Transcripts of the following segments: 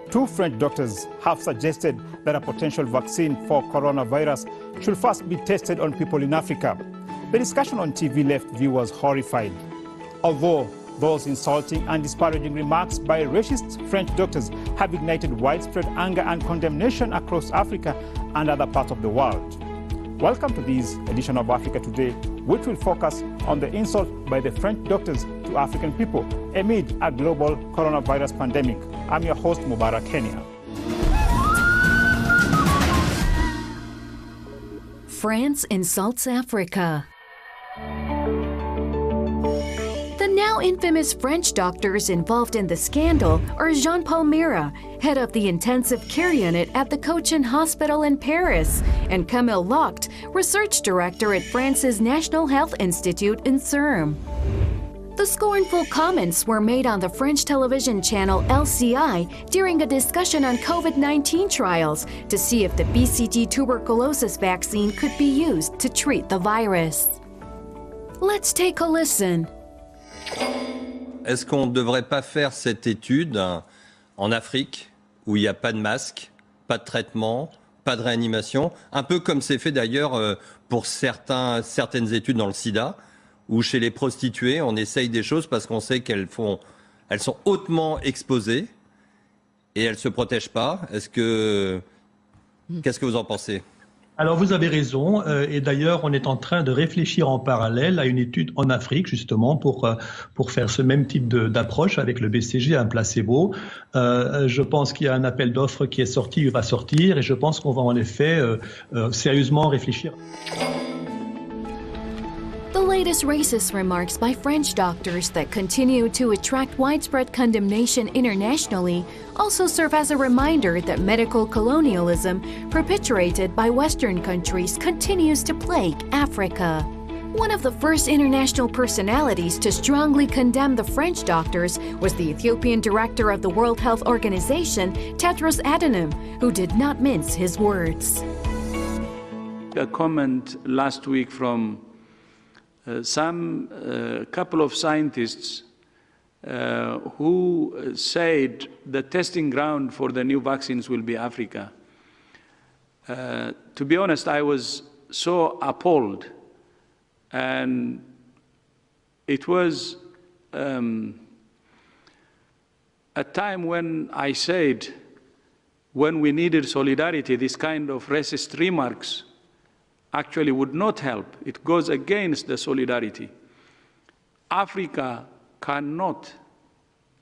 Two French doctors have suggested that a potential vaccine for coronavirus should first be tested on people in Africa. The discussion on TV left viewers horrified. Although those insulting and disparaging remarks by racist French doctors have ignited widespread anger and condemnation across Africa and other parts of the world. Welcome to this edition of Africa Today, which will focus on the insult by the French doctors to African people amid a global coronavirus pandemic. I'm your host, Mubarak Kenya. France insults Africa. The now infamous French doctors involved in the scandal are Jean-Paul Mira, head of the intensive care unit at the Cochin Hospital in Paris, and Camille Locht, research director at France's National Health Institute in CERM. The scornful comments were made on the French television channel LCI during a discussion on COVID-19 trials to see if the BCG tuberculosis vaccine could be used to treat the virus. Let's take a listen. Est-ce qu'on ne devrait pas faire cette étude en Afrique, où il n'y a pas de masque, pas de traitement, pas de réanimation, un peu comme c'est fait d'ailleurs pour certaines études dans le sida, où chez les prostituées, on essaye des choses parce qu'on sait qu'elles sont hautement exposées et elles ne se protègent pas. Qu'est-ce que vous en pensez ? Alors vous avez raison, et d'ailleurs on est en train de réfléchir en parallèle à une étude en Afrique justement pour faire ce même type d'approche avec le BCG, un placebo. Je pense qu'il y a un appel d'offres qui est sorti, il va sortir, et je pense qu'on va en effet sérieusement réfléchir. The latest racist remarks by French doctors that continue to attract widespread condemnation internationally also serve as a reminder that medical colonialism perpetuated by Western countries continues to plague Africa. One of the first international personalities to strongly condemn the French doctors was the Ethiopian director of the World Health Organization, Tedros Adhanom, who did not mince his words. A comment last week from some couple of scientists who said the testing ground for the new vaccines will be Africa. To be honest, I was so appalled, and it was a time when I said, when we needed solidarity, this kind of racist remarks actually would not help. It goes against the solidarity. Africa cannot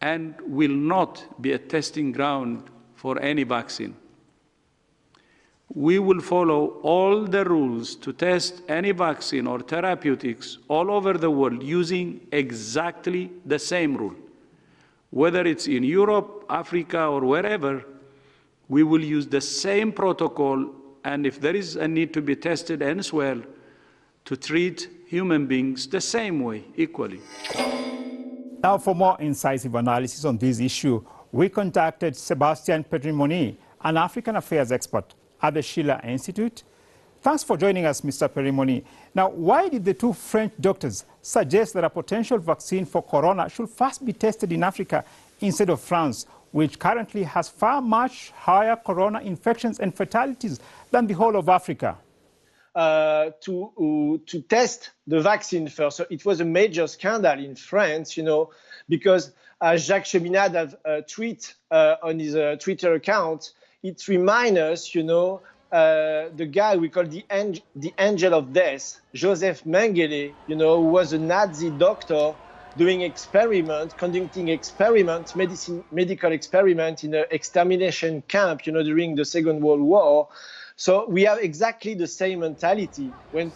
and will not be a testing ground for any vaccine. We will follow all the rules to test any vaccine or therapeutics all over the world using exactly the same rule. Whether it's in Europe, Africa, or wherever, we will use the same protocol, and if there is a need to be tested elsewhere, to treat human beings the same way, equally. Now, for more incisive analysis on this issue, we contacted Sébastien Périmony, an African affairs expert at the Schiller Institute. Thanks for joining us, Mr. Périmony. Now, why did the two French doctors suggest that a potential vaccine for corona should first be tested in Africa instead of France, which currently has far much higher corona infections and fatalities than the whole of Africa? To test the vaccine first. So it was a major scandal in France, because Jacques Cheminade have a tweet on his Twitter account. It reminds us, the guy we call the angel of death, Joseph Mengele, who was a Nazi doctor doing conducting medical experiment in an extermination camp, during the Second World War. So we have exactly the same mentality when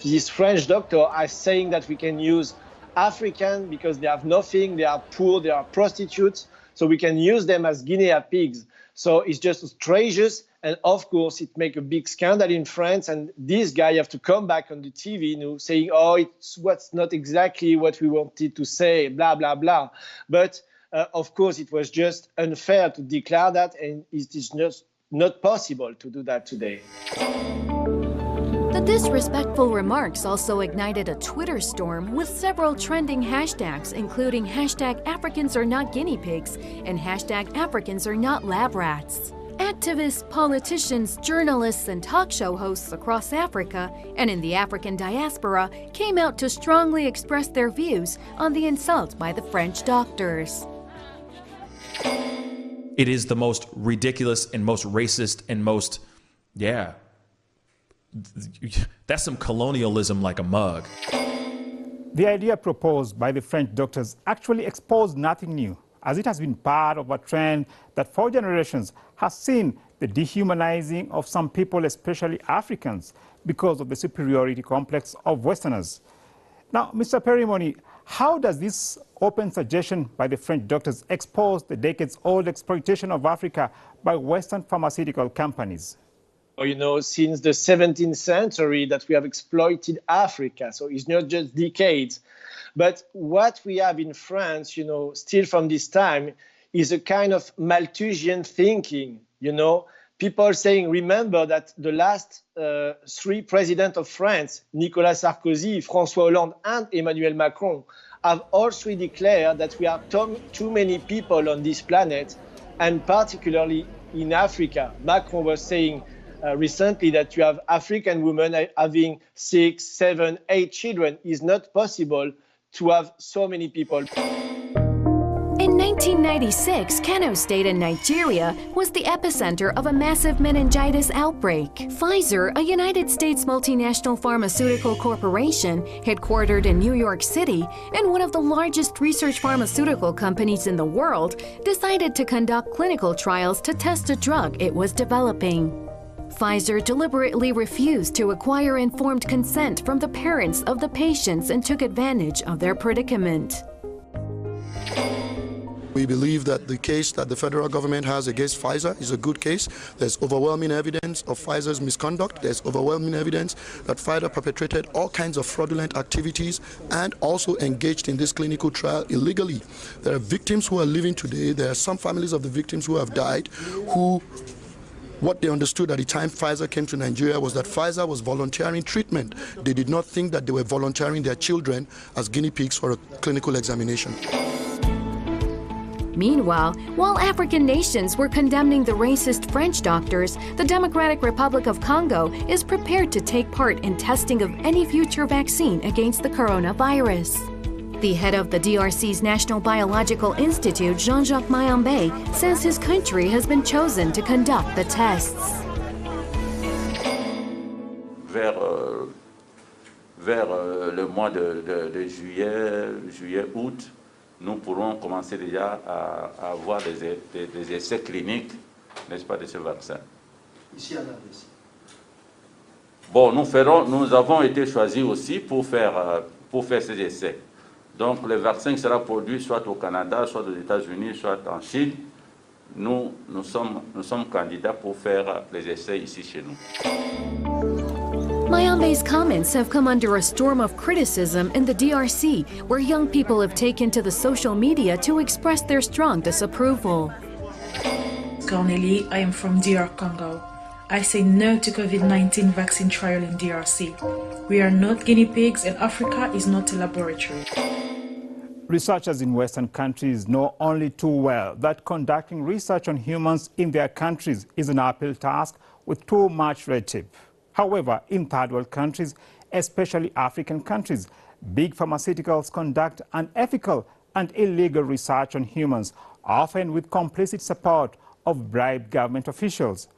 these French doctors are saying that we can use African because they have nothing, they are poor, they are prostitutes, so we can use them as guinea pigs. So it's just outrageous, and of course it makes a big scandal in France, and this guy have to come back on the TV saying, oh, it's what's not exactly what we wanted to say, blah, blah, blah. But of course it was just unfair to declare that, and it is just not possible to do that today. The The disrespectful remarks also ignited a Twitter storm with several trending hashtags, including hashtag Africans are not guinea pigs and hashtag Africans are not lab rats. Activists, politicians, journalists, and talk show hosts across Africa and in the African diaspora came out to strongly express their views on the insult by the French doctors. It is the most ridiculous and most racist and most, that's some colonialism like a mug. The idea proposed by the French doctors actually exposed nothing new, as it has been part of a trend that for generations has seen the dehumanizing of some people, especially Africans, because of the superiority complex of Westerners. Now, Mr. Périmony, how does this open suggestion by the French doctors expose the decades-old exploitation of Africa by Western pharmaceutical companies? You know, since the 17th century that we have exploited Africa, so it's not just decades. But what we have in France, you know, still from this time, is a kind of Malthusian thinking, you know. People saying, remember that the last three presidents of France, Nicolas Sarkozy, François Hollande, and Emmanuel Macron, have all three declared that we are too many people on this planet, and particularly in Africa. Macron was saying recently that you have African women having 6, 7, 8 children. It's not possible to have so many people. In 1996, Kano State in Nigeria was the epicenter of a massive meningitis outbreak. Pfizer, a United States multinational pharmaceutical corporation headquartered in New York City and one of the largest research pharmaceutical companies in the world, decided to conduct clinical trials to test a drug it was developing. Pfizer deliberately refused to acquire informed consent from the parents of the patients and took advantage of their predicament. We believe that the case that the federal government has against Pfizer is a good case. There's overwhelming evidence of Pfizer's misconduct. There's overwhelming evidence that Pfizer perpetrated all kinds of fraudulent activities and also engaged in this clinical trial illegally. There are victims who are living today. There are some families of the victims who have died who what they understood at the time Pfizer came to Nigeria was that Pfizer was volunteering treatment. They did not think that they were volunteering their children as guinea pigs for a clinical examination. Meanwhile, while African nations were condemning the racist French doctors, the Democratic Republic of Congo is prepared to take part in testing of any future vaccine against the coronavirus. The head of the DRC's National Biological Institute, Jean-Jacques Mayambe, says his country has been chosen to conduct the tests. Vers le mois de juillet, août, nous pourrons commencer déjà à avoir des essais cliniques, n'est-ce pas, de ce vaccin. Ici à l'ADC. Bon, nous avons été choisis aussi pour faire ces essais. Donc, le vaccin sera produit soit au Canada, soit aux États-Unis, soit en Chine. Nous sommes candidats pour faire les essais ici chez nous. Mayambe's comments have come under a storm of criticism in the DRC, where young people have taken to the social media to express their strong disapproval. Cornelie, I am from DR Congo. I say no to COVID-19 vaccine trial in DRC. We are not guinea pigs and Africa is not a laboratory. Researchers in Western countries know only too well that conducting research on humans in their countries is an uphill task with too much red tape. However, in third world countries, especially African countries, big pharmaceuticals conduct unethical and illegal research on humans, often with complicit support of bribed government officials.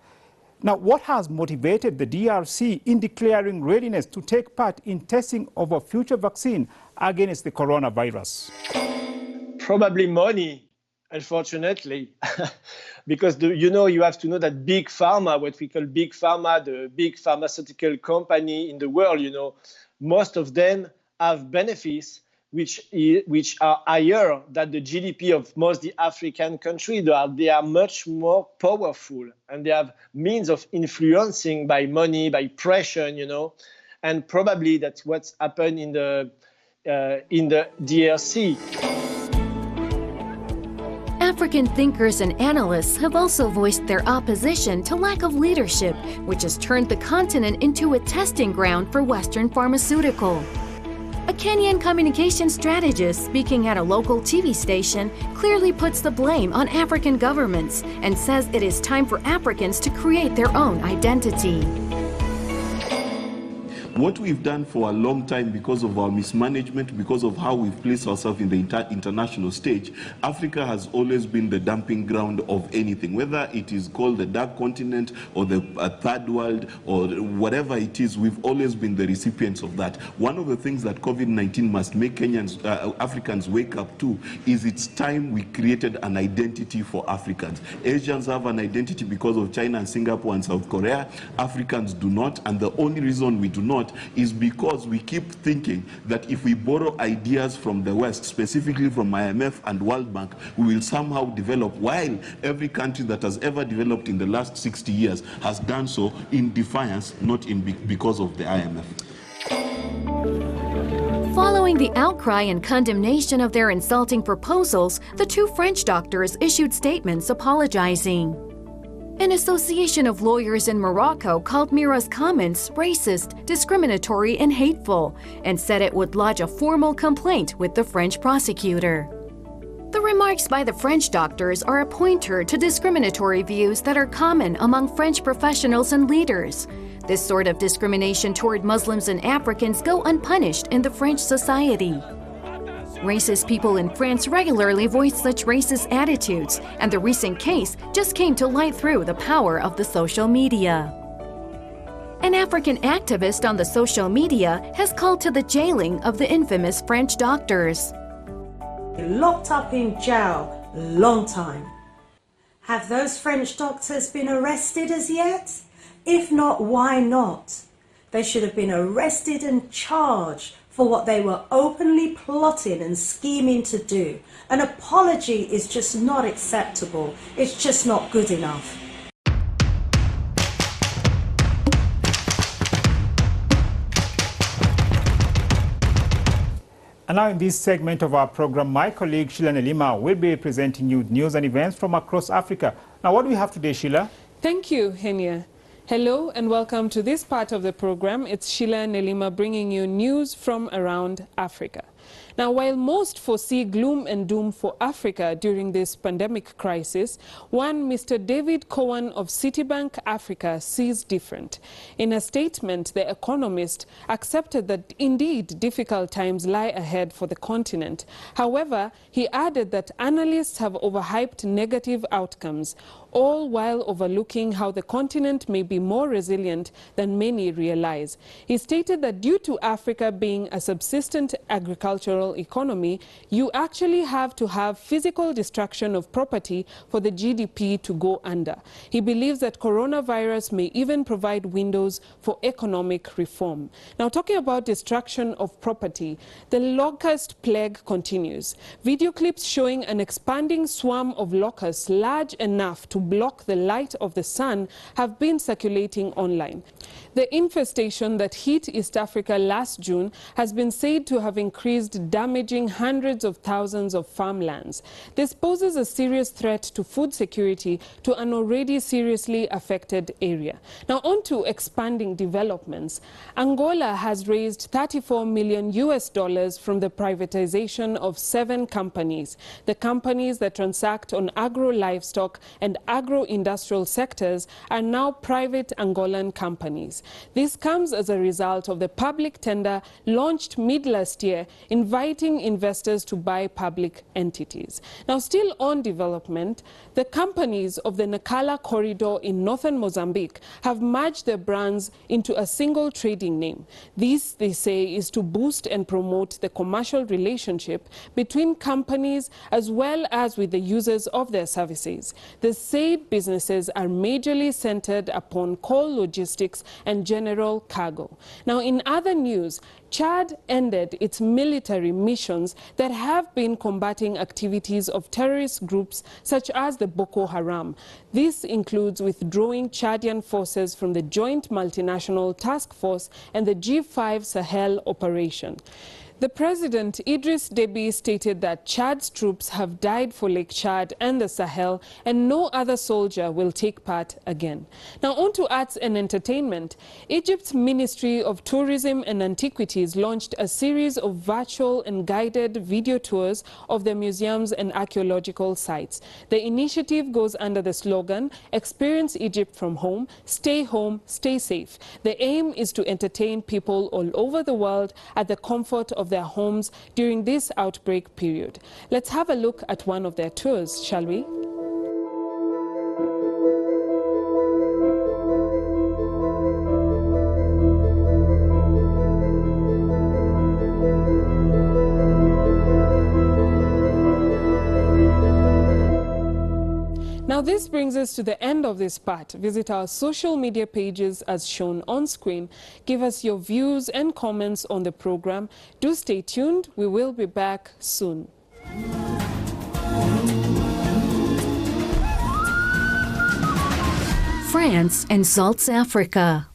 Now, what has motivated the DRC in declaring readiness to take part in testing of a future vaccine against the coronavirus? Probably money, unfortunately, because you have to know that big pharma, what we call big pharma, the big pharmaceutical company in the world, most of them have benefits which are higher than the GDP of most the African countries. They are much more powerful and they have means of influencing by money, by pressure, and probably that's what's happened in the DRC. African thinkers and analysts have also voiced their opposition to lack of leadership, which has turned the continent into a testing ground for Western pharmaceutical. A Kenyan communication strategist speaking at a local TV station clearly puts the blame on African governments and says it is time for Africans to create their own identity. What we've done for a long time, because of our mismanagement, because of how we've placed ourselves in the international stage, Africa has always been the dumping ground of anything, whether it is called the dark continent or the third world or whatever it is. We've always been the recipients of that. One of the things that COVID-19 must make Kenyans, Africans wake up to is it's time we created an identity for Africans. Asians have an identity because of China and Singapore and South Korea. Africans do not, and the only reason we do not is because we keep thinking that if we borrow ideas from the West, specifically from IMF and World Bank, we will somehow develop, while every country that has ever developed in the last 60 years has done so in defiance, not because of the IMF. Following the outcry and condemnation of their insulting proposals, the two French doctors issued statements apologizing. An association of lawyers in Morocco called Mira's comments racist, discriminatory, and hateful, and said it would lodge a formal complaint with the French prosecutor. The remarks by the French doctors are a pointer to discriminatory views that are common among French professionals and leaders. This sort of discrimination toward Muslims and Africans go unpunished in the French society. Racist people in France regularly voice such racist attitudes, and the recent case just came to light through the power of the social media. An African activist on the social media has called to the jailing of the infamous French doctors. Locked up in jail a long time. Have those French doctors been arrested as yet? If not, why not? They should have been arrested and charged for what they were openly plotting and scheming to do. An apology is just not acceptable. It's just not good enough. And now in this segment of our program, my colleague Sheila Nelima will be presenting you news and events from across Africa. Now, what do we have today, Sheila? Thank you, Henia. Hello and welcome to this part of the program. It's Sheila Nelima bringing you news from around Africa. Now, while most foresee gloom and doom for Africa during this pandemic crisis, one Mr. David Cowan of Citibank Africa sees different. In a statement, the economist accepted that indeed difficult times lie ahead for the continent. However, he added that analysts have overhyped negative outcomes, all while overlooking how the continent may be more resilient than many realize. He stated that due to Africa being a subsistent agricultural economy, you actually have to have physical destruction of property for the GDP to go under. He believes that coronavirus may even provide windows for economic reform. Now, talking about destruction of property, the locust plague continues. Video clips showing an expanding swarm of locusts large enough to block the light of the sun have been circulating online. The infestation that hit East Africa last June has been said to have increased, damaging hundreds of thousands of farmlands. This poses a serious threat to food security to an already seriously affected area. Now, on to expanding developments. Angola has raised $34 million from the privatization of 7 companies. The companies that transact on agro-livestock and agro-industrial sectors are now private Angolan companies. This comes as a result of the public tender launched mid-last year, inviting investors to buy public entities. Now, still on development, the companies of the Nacala corridor in northern Mozambique have merged their brands into a single trading name. This, they say, is to boost and promote the commercial relationship between companies as well as with the users of their services. The said businesses are majorly centered upon coal logistics and general cargo. Now, in other news, Chad ended its military missions that have been combating activities of terrorist groups such as the Boko Haram. This includes withdrawing Chadian forces from the Joint Multinational Task Force and the G5 Sahel operation. The president, Idriss Déby, stated that Chad's troops have died for Lake Chad and the Sahel, and no other soldier will take part again. Now on to arts and entertainment. Egypt's Ministry of Tourism and Antiquities launched a series of virtual and guided video tours of the museums and archaeological sites. The initiative goes under the slogan, "Experience Egypt from home, stay safe." The aim is to entertain people all over the world at the comfort of their homes during this outbreak period. Let's have a look at one of their tours, shall we? Now this brings us to the end of this part. Visit our social media pages as shown on screen. Give us your views and comments on the program. Do stay tuned. We will be back soon. France insults Africa.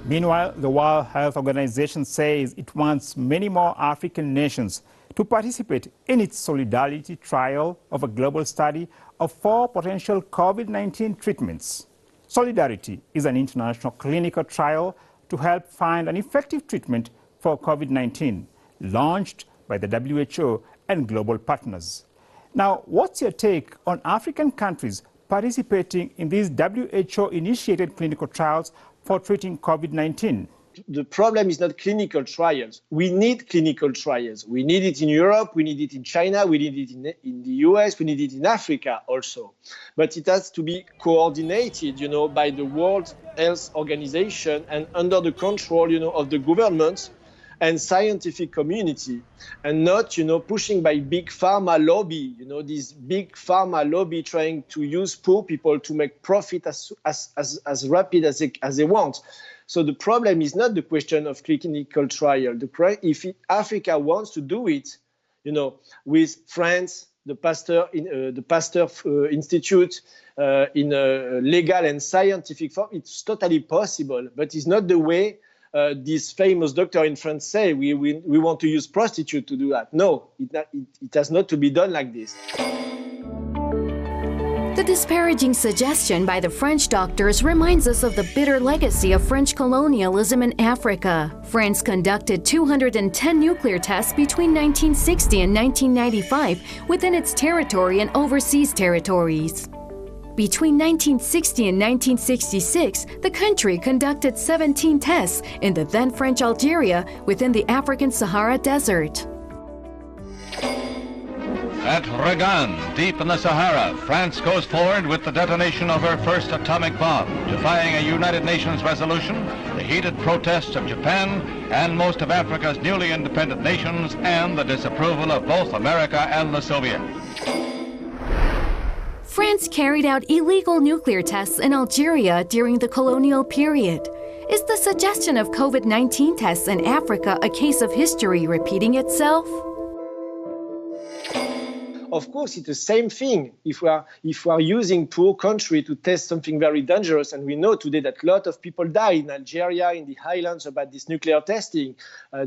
Meanwhile, the World Health Organization says it wants many more African nations to participate in its solidarity trial of a global study of 4 potential COVID-19 treatments. Solidarity is an international clinical trial to help find an effective treatment for COVID-19, launched by the WHO and global partners. Now, what's your take on African countries participating in these WHO-initiated clinical trials for treating COVID-19? The problem is not clinical trials. We need clinical trials. We need it in Europe, we need it in China, we need it in the US, we need it in Africa also. But it has to be coordinated, by the World Health Organization and under the control, of the governments and scientific community, and not, pushing by big pharma lobby, this big pharma lobby trying to use poor people to make profit as rapid as they want. So the problem is not the question of clinical trial. If Africa wants to do it, with France, the Pasteur Institute, in a legal and scientific form, it's totally possible, but it's not the way this famous doctor in France say we want to use prostitute to do that. No, it has not to be done like this. The disparaging suggestion by the French doctors reminds us of the bitter legacy of French colonialism in Africa. France conducted 210 nuclear tests between 1960 and 1995 within its territory and overseas territories. Between 1960 and 1966, the country conducted 17 tests in the then French Algeria within the African Sahara Desert. At Regan, deep in the Sahara, France goes forward with the detonation of her first atomic bomb, defying a United Nations resolution, the heated protests of Japan and most of Africa's newly independent nations, and the disapproval of both America and the Soviets. France carried out illegal nuclear tests in Algeria during the colonial period. Is the suggestion of COVID-19 tests in Africa a case of history repeating itself? Of course, it's the same thing. If we are using poor country to test something very dangerous, and we know today that a lot of people died in Algeria, in the highlands, about this nuclear testing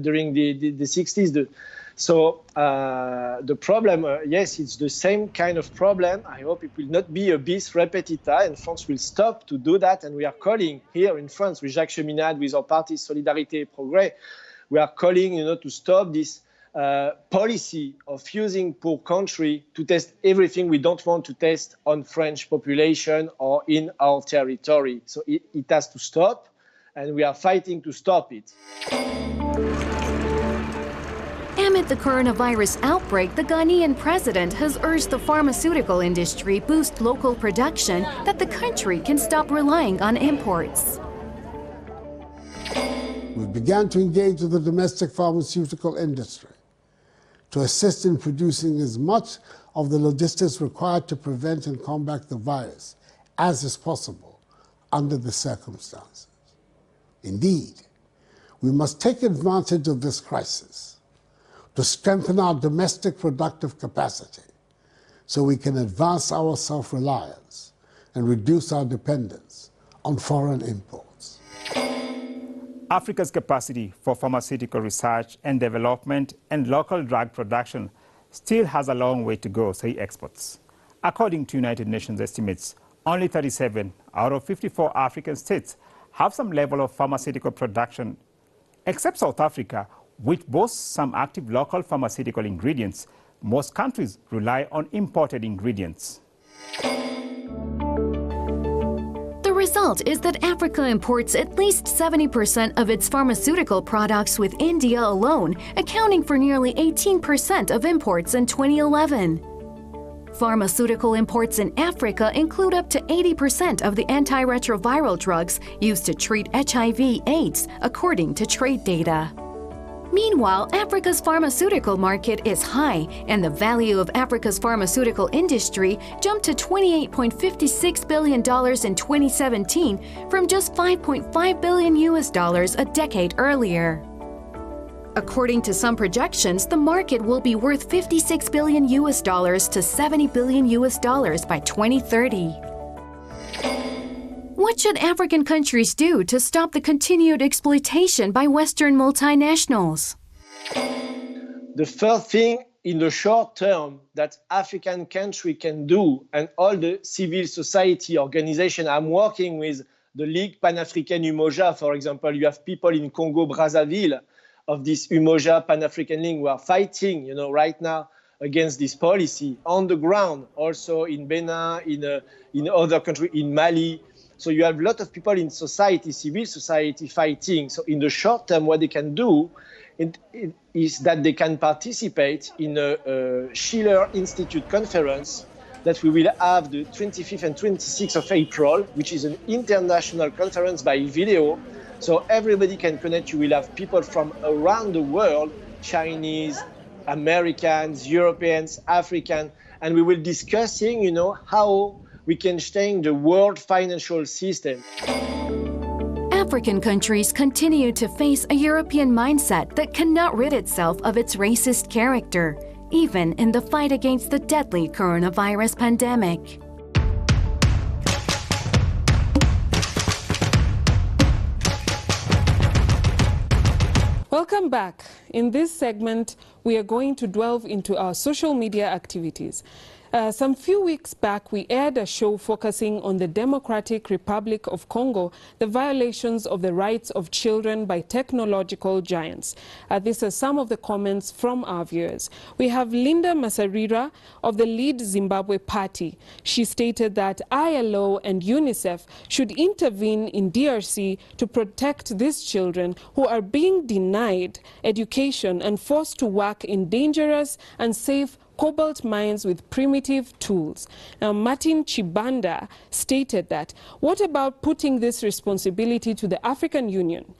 during the 60s. So the problem, yes, it's the same kind of problem. I hope it will not be a bis repetita, and France will stop to do that. And we are calling here in France with Jacques Cheminade, with our party Solidarité et Progrès, we are calling, to stop this policy of using poor country to test everything we don't want to test on French population or in our territory. So it has to stop, and we are fighting to stop it. Amid the coronavirus outbreak, the Ghanaian president has urged the pharmaceutical industry boost local production that the country can stop relying on imports. We began to engage with the domestic pharmaceutical industry to assist in producing as much of the logistics required to prevent and combat the virus as is possible under the circumstances. Indeed, We must take advantage of this crisis to strengthen our domestic productive capacity so we can advance our self-reliance and reduce our dependence on foreign imports. Africa's capacity for pharmaceutical research and development and local drug production still has a long way to go, say experts. According to United Nations estimates, only 37 out of 54 African states have some level of pharmaceutical production. Except South Africa, which boasts some active local pharmaceutical ingredients, most countries rely on imported ingredients. The result is that Africa imports at least 70% of its pharmaceutical products, with India alone accounting for nearly 18% of imports in 2011. Pharmaceutical imports in Africa include up to 80% of the antiretroviral drugs used to treat HIV/AIDS, according to trade data. Meanwhile, Africa's pharmaceutical market is high, and the value of Africa's pharmaceutical industry jumped to $28.56 billion in 2017 from just $5.5 billion a decade earlier. According to some projections, the market will be worth $56 billion to $70 billion by 2030. What should African countries do to stop the continued exploitation by Western multinationals? The first thing in the short term that African country can do, and all the civil society organizations I'm working with, the Ligue Pan-Africaine Umoja, for example, you have people in Congo, Brazzaville, of this Umoja Pan-African League who are fighting, right now against this policy on the ground, also in Benin, in other countries, in Mali. So you have a lot of people in society, civil society, fighting. So in the short term, what they can do is that they can participate in a Schiller Institute conference that we will have the 25th and 26th of April, which is an international conference by video. So everybody can connect. You will have people from around the world, Chinese, Americans, Europeans, African, and we will discussing, how we can change the world financial system. African countries continue to face a European mindset that cannot rid itself of its racist character, even in the fight against the deadly coronavirus pandemic. Welcome back. In this segment, we are going to delve into our social media activities. Some few weeks back, we aired a show focusing on the Democratic Republic of Congo, the violations of the rights of children by technological giants. These are some of the comments from our viewers. We have Linda Masarira of the Lead Zimbabwe Party. She stated that ILO and UNICEF should intervene in DRC to protect these children who are being denied education and forced to work in dangerous and safe cobalt mines with primitive tools. Now, Martin Chibanda stated that, what about putting this responsibility to the African Union?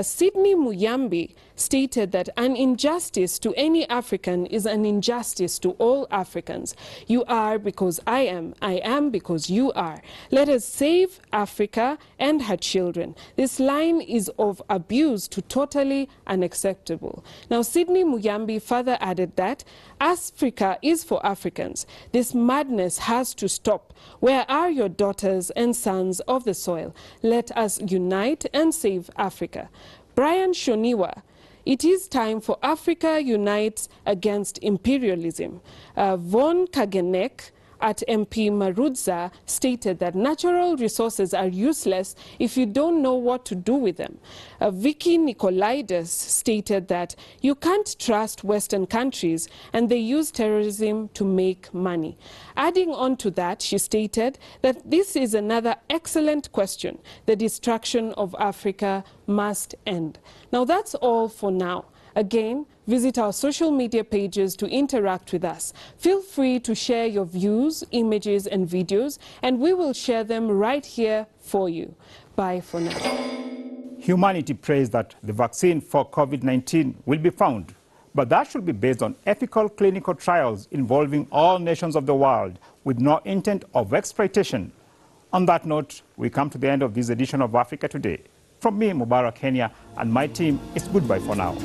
Sydney Muyambi stated that an injustice to any African is an injustice to all Africans. You are because I am because you are. Let us save Africa and her children. This line is of abuse to totally unacceptable. Now, Sydney Muyambi further added that Africa is for Africans. This madness has to stop. Where are your daughters and sons of the soil? Let us unite and save Africa. Brian Shoniwa, it is time for Africa unites against imperialism. Von Kagenek at MP Marudza stated that natural resources are useless if you don't know what to do with them. Vicky Nicolaides stated that you can't trust Western countries and they use terrorism to make money. Adding on to that, she stated that this is another excellent question. The destruction of Africa must end. Now that's all for now. Again, visit our social media pages to interact with us. Feel free to share your views, images, and videos, and we will share them right here for you. Bye for now. Humanity prays that the vaccine for COVID-19 will be found, but that should be based on ethical clinical trials involving all nations of the world with no intent of exploitation. On that note, we come to the end of this edition of Africa Today. From me, Mubarak Kenya, and my team, it's goodbye for now.